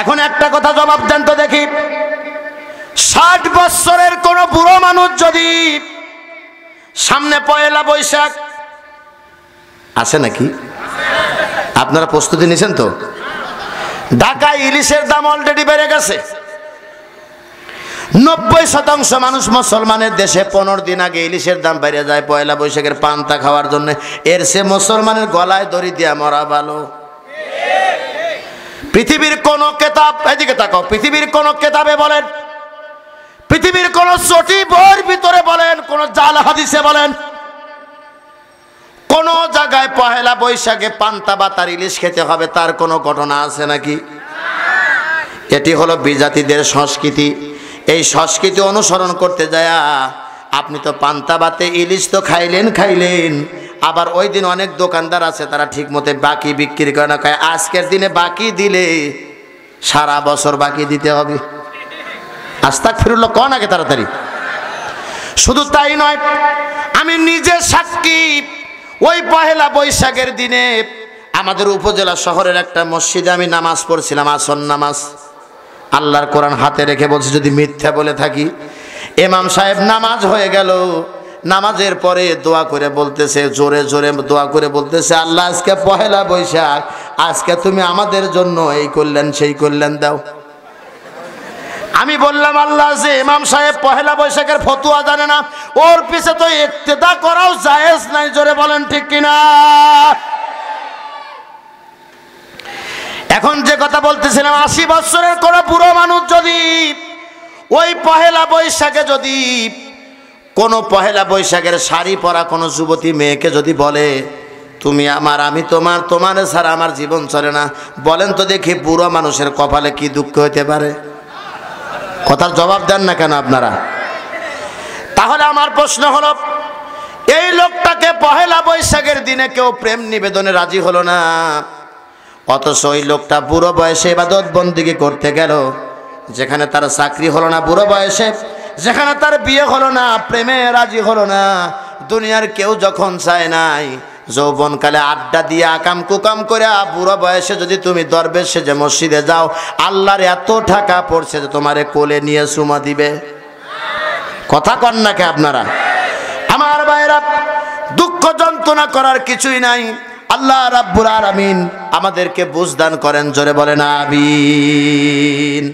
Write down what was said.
এখন একটা কথা জবাব দেন তো দেখি, 60 বছরের কোন বুড়ো মানুষ যদি সামনে পয়লা বৈশাখ আছে নাকি, আপনারা প্রস্তুতি নিছেন তো? ঢাকায় ইলিশের দাম অলরেডি বেড়ে গেছে। 90% মানুষ মুসলমানের দেশে 15 দিন আগে ইলিশের দাম বেড়ে যায় পয়লা বৈশাখের পান্তা খাওয়ার জন্য। এর সে মুসলমানের গলায় দড়ি দিয়া মরা ভালো। পৃথিবীর কোন কিতাব, এদিকে তাকাও, পৃথিবীর কোন কিতাবে বলেন, পৃথিবীর কোন সটি বইয়ের ভিতরে বলেন, কোন জাল হাদিসে বলেন, কোন জায়গায় পহেলা বৈশাখে পান্তা বাতার ইলিশ খেতে হবে তার কোনো ঘটনা আছে নাকি? এটি হলো বিজাতিদের সংস্কৃতি। এই সংস্কৃতি অনুসরণ করতে যায় আপনি তো পান্তা ভাতে ইলিশ তো খাইলেন, আবার ওই দিন অনেক দোকানদার আছে তারা ঠিক মতো বাকি বিক্রি করে না, খায় আজকের দিনে বাকি দিলে সারা বছর বাকি দিতে হবে। আস্তাগফিরুল্লাহ, কোন আগে তাড়াতাড়ি। শুধু তাই নয়, আমি নিজে সাক্ষী, ওই পহেলা বৈশাখের দিনে আমাদের উপজেলা শহরের একটা মসজিদে আমি নামাজ পড়ছিলাম, আসর নামাজ। আল্লাহর কোরআন হাতে রেখে বলছি, যদি মিথ্যা বলে থাকি। ইমাম সাহেব নামাজ হয়ে গেল, নামাজের পরে দোয়া করে বলতেছে, জোরে জোরে দোয়া করে বলতেছে, আল্লাহ আজকে পহেলা বৈশাখ, আজকে তুমি আমাদের জন্য এই করলেন সেই করলেন দাও। আমি বললাম, আল্লাহ, যে ইমাম সাহেব পহেলা বৈশাখের ফতুয়া জানে না, ওর পিছে তো ইক্তেদা করাও জায়েজ নাই। জোরে বলেন ঠিক কিনা? এখন যে কথা বলতেছিলাম, 80 বছরের কোন বুড়ো মানুষ যদি ওই পহেলা বৈশাখে, যদি কোন পহেলা বৈশাখের শাড়ি পরা কোন যুবতী মেয়েকে যদি বলে, তুমি আমার আমি তোমার, তোমার ছাড়া আমার জীবন চলে না, বলেন তো দেখি বুড়ো মানুষের কপালে কি দুঃখ হতে পারে? কথার জবাব দেন না কেন আপনারা? তাহলে আমার প্রশ্ন হলো, এই লোকটাকে পহেলা বৈশাখের দিনে কেউ প্রেম নিবেদনে রাজি হলো না, অথচ ওই লোকটা বুড়ো বয়সে ইবাদত বন্দেগী করতে গেল, যেখানে তার চাকরি হলো না বুড়ো বয়সে, যেখানে তার বিয়ে হলো না, প্রেমে রাজি হলো না, দুনিয়ার কেউ যখন চায় নাই, যৌবনকালে আড্ডা দিয়ে আকাম কুকাম করে বুড়ো বয়সে যদি তুমি দরবেশ সেজে মসজিদে যাও, আল্লাহর এত টাকা পড়ছে যে তোমারে কোলে নিয়ে চুমা দিবে। কথা কন না কে আপনারা? আমার ভাইরা, দুঃখ যন্ত্রণা করার কিছুই নাই। আল্লাহ রাব্বুল আলামিন আমাদেরকে বুঝ দান করেন। জোরে বলেন আমিন।